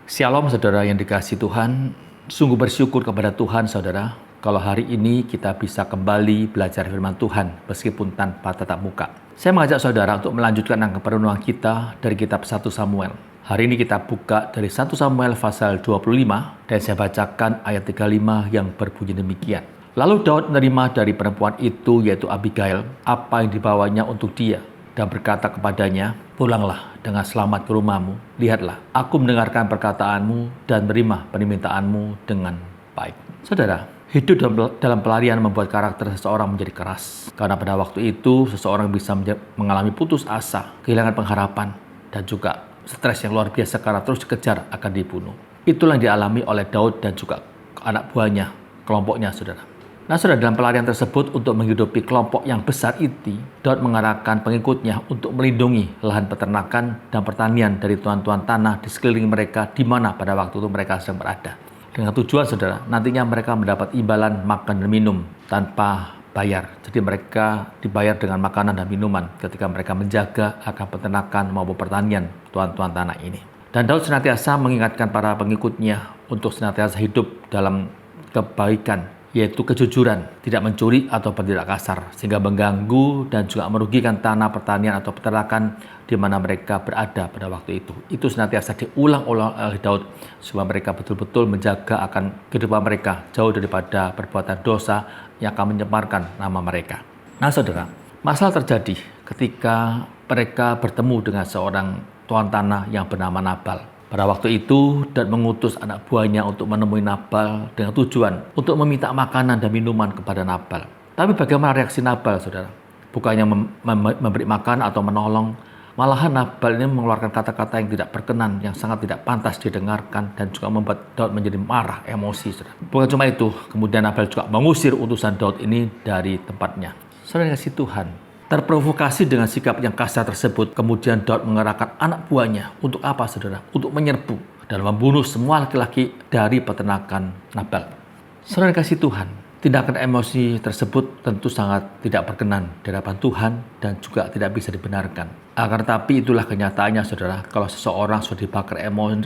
Shalom saudara yang dikasihi Tuhan, sungguh bersyukur kepada Tuhan saudara, kalau hari ini kita bisa kembali belajar firman Tuhan meskipun tanpa tatap muka. Saya mengajak saudara untuk melanjutkan angka perenungan kita dari kitab 1 Samuel. Hari ini kita buka dari 1 Samuel pasal 25 dan saya bacakan ayat 35 yang berbunyi demikian. Lalu Daud menerima dari perempuan itu yaitu Abigail apa yang dibawanya untuk dia dan berkata kepadanya, "Pulanglah dengan selamat ke rumahmu. Lihatlah, aku mendengarkan perkataanmu dan menerima permintaanmu dengan baik." Saudara, hidup dalam pelarian membuat karakter seseorang menjadi keras. Karena pada waktu itu, seseorang bisa mengalami putus asa, kehilangan pengharapan, dan juga stres yang luar biasa karena terus dikejar akan dibunuh. Itulah yang dialami oleh Daud dan juga anak buahnya, kelompoknya, saudara. Nah, saudara, dalam pelarian tersebut untuk menghidupi kelompok yang besar itu, Daud mengarahkan pengikutnya untuk melindungi lahan peternakan dan pertanian dari tuan-tuan tanah di sekeliling mereka di mana pada waktu itu mereka sedang berada. Dengan tujuan, saudara, nantinya mereka mendapat imbalan makan dan minum tanpa bayar. Jadi mereka dibayar dengan makanan dan minuman ketika mereka menjaga akan peternakan maupun pertanian tuan-tuan tanah ini. Dan Daud senantiasa mengingatkan para pengikutnya untuk senantiasa hidup dalam kebaikan, yaitu kejujuran, tidak mencuri atau bertindak kasar, sehingga mengganggu dan juga merugikan tanah pertanian atau peternakan di mana mereka berada pada waktu itu. Itu senantiasa diulang-ulang oleh Daud, supaya mereka betul-betul menjaga akan kehidupan mereka jauh daripada perbuatan dosa yang akan mencemarkan nama mereka. Nah, saudara, masalah terjadi ketika mereka bertemu dengan seorang tuan tanah yang bernama Nabal. Pada waktu itu, Daud mengutus anak buahnya untuk menemui Nabal dengan tujuan untuk meminta makanan dan minuman kepada Nabal. Tapi bagaimana reaksi Nabal, saudara? Bukannya memberi makan atau menolong, malahan Nabal ini mengeluarkan kata-kata yang tidak berkenan, yang sangat tidak pantas didengarkan dan juga membuat Daud menjadi marah, emosi, saudara. Bukan cuma itu, kemudian Nabal juga mengusir utusan Daud ini dari tempatnya. Saudara yang kasih Tuhan, terprovokasi dengan sikap yang kasar tersebut, kemudian Daud mengerahkan anak buahnya untuk apa, saudara? Untuk menyerbu dan membunuh semua laki-laki dari peternakan Nabal. Saudara kasih Tuhan, tindakan emosi tersebut tentu sangat tidak berkenan di hadapan Tuhan dan juga tidak bisa dibenarkan. Akan tetapi itulah kenyataannya, saudara, kalau seseorang sudah dibakar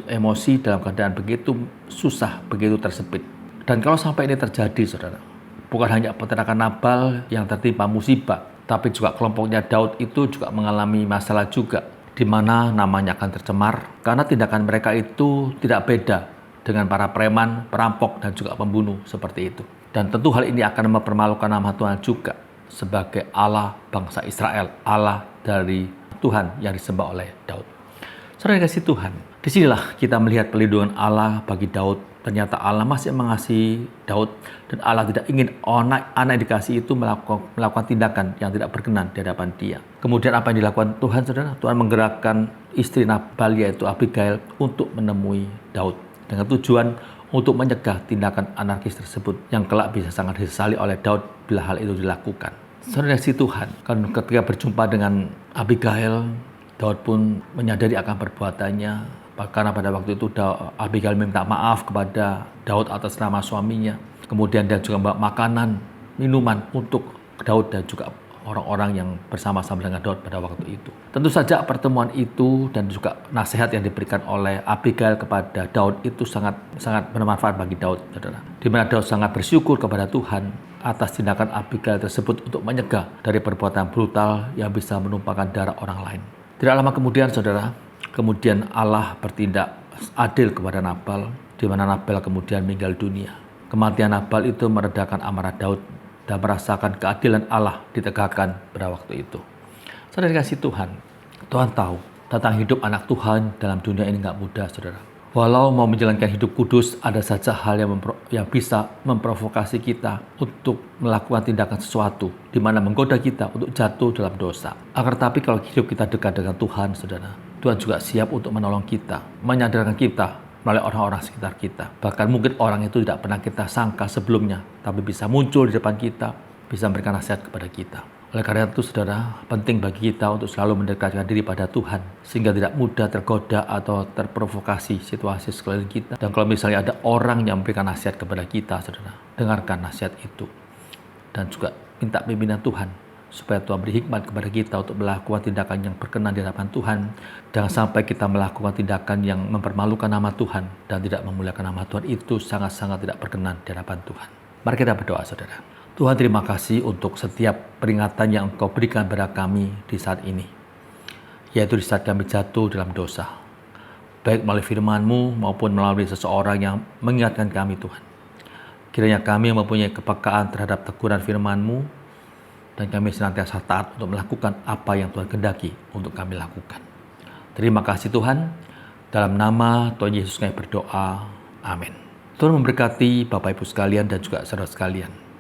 emosi dalam keadaan begitu susah, begitu tersepit. Dan kalau sampai ini terjadi, saudara, bukan hanya peternakan Nabal yang tertimpa musibah, tapi juga kelompoknya Daud itu juga mengalami masalah juga, di mana namanya akan tercemar karena tindakan mereka itu tidak beda dengan para preman, perampok, dan juga pembunuh seperti itu. Dan tentu hal ini akan mempermalukan nama Tuhan juga sebagai Allah bangsa Israel, Allah dari Tuhan yang disembah oleh Daud. Saudara yang kasih Tuhan, disinilah kita melihat perlindungan Allah bagi Daud. Ternyata Allah masih mengasihi Daud dan Allah tidak ingin anak yang dikasih itu melakukan tindakan yang tidak berkenan di hadapan dia. Kemudian apa yang dilakukan Tuhan, saudara? Tuhan menggerakkan istri Nabal yaitu Abigail untuk menemui Daud dengan tujuan untuk mencegah tindakan anarkis tersebut yang kelak bisa sangat disesali oleh Daud bila hal itu dilakukan. Saudara si Tuhan, kan ketika berjumpa dengan Abigail, Daud pun menyadari akan perbuatannya. Karena pada waktu itu Abigail minta maaf kepada Daud atas nama suaminya. Kemudian dia juga membawa makanan, minuman untuk Daud dan juga orang-orang yang bersama-sama dengan Daud pada waktu itu. Tentu saja pertemuan itu dan juga nasihat yang diberikan oleh Abigail kepada Daud itu sangat bermanfaat bagi Daud, saudara. Di mana Daud sangat bersyukur kepada Tuhan atas tindakan Abigail tersebut untuk menyegah dari perbuatan brutal yang bisa menumpahkan darah orang lain. Tidak lama kemudian, saudara, kemudian Allah bertindak adil kepada Nabal, di mana Nabal kemudian meninggal dunia. Kematian Nabal itu meredakan amarah Daud dan merasakan keadilan Allah ditegakkan pada waktu itu. Saudara kasih Tuhan, Tuhan tahu tentang hidup anak Tuhan dalam dunia ini nggak mudah, saudara. Walau mau menjalankan hidup kudus, ada saja hal yang bisa memprovokasi kita untuk melakukan tindakan sesuatu, di mana menggoda kita untuk jatuh dalam dosa. Akan tetapi kalau hidup kita dekat dengan Tuhan, saudara, Tuhan juga siap untuk menolong kita, menyadarkan kita melalui orang-orang sekitar kita. Bahkan mungkin orang itu tidak pernah kita sangka sebelumnya, tapi bisa muncul di depan kita, bisa memberikan nasihat kepada kita. Oleh karena itu, saudara, penting bagi kita untuk selalu mendekatkan diri pada Tuhan, sehingga tidak mudah tergoda atau terprovokasi situasi sekeliling kita. Dan kalau misalnya ada orang yang memberikan nasihat kepada kita, saudara, dengarkan nasihat itu. Dan juga minta pimpinan Tuhan supaya Tuhan beri hikmat kepada kita untuk melakukan tindakan yang berkenan di hadapan Tuhan. Jangan sampai kita melakukan tindakan yang mempermalukan nama Tuhan dan tidak memuliakan nama Tuhan. Itu sangat-sangat tidak berkenan di hadapan Tuhan. Mari kita berdoa, saudara. Tuhan, terima kasih untuk setiap peringatan yang Engkau berikan kepada kami di saat ini, yaitu di saat kami jatuh dalam dosa, baik melalui firman-Mu maupun melalui seseorang yang mengingatkan kami, Tuhan. Kiranya kami mempunyai kepekaan terhadap teguran firman-Mu, dan kami senantiasa taat untuk melakukan apa yang Tuhan kehendaki untuk kami lakukan. Terima kasih Tuhan. Dalam nama Tuhan Yesus kami berdoa. Amin. Tuhan memberkati Bapak Ibu sekalian dan juga saudara sekalian.